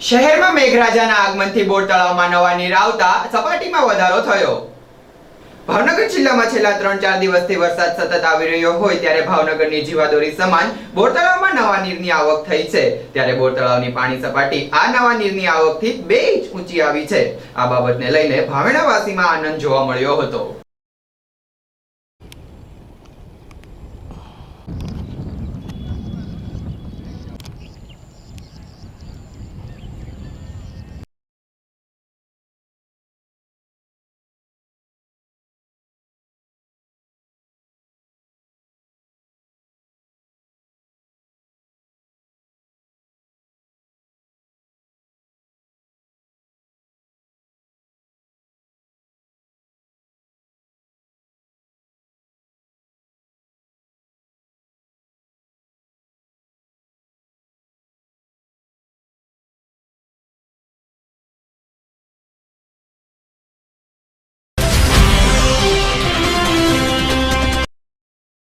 શહેરમાં મેઘરાજાના આગમનથી બોર તળાવમાં નવા નીર આવતા સપાટીમાં વધારો થયો. ભાવનગર જિલ્લામાં છેલ્લા 3-4 દિવસથી વરસાદ સતત આવી રહ્યો હોય ત્યારે ભાવનગરની જીવાદોરી સમાન બોર તળાવમાં નવા નીરની આવક થઈ છે. ત્યારે બોર તળાવની પાણી સપાટી આ નવા નીરની આવકથી 2 ઇંચ ઊંચી આવી છે. આ બાબતને લઈને ભાવેણાવાસીમાં આનંદ જોવા મળ્યો હતો.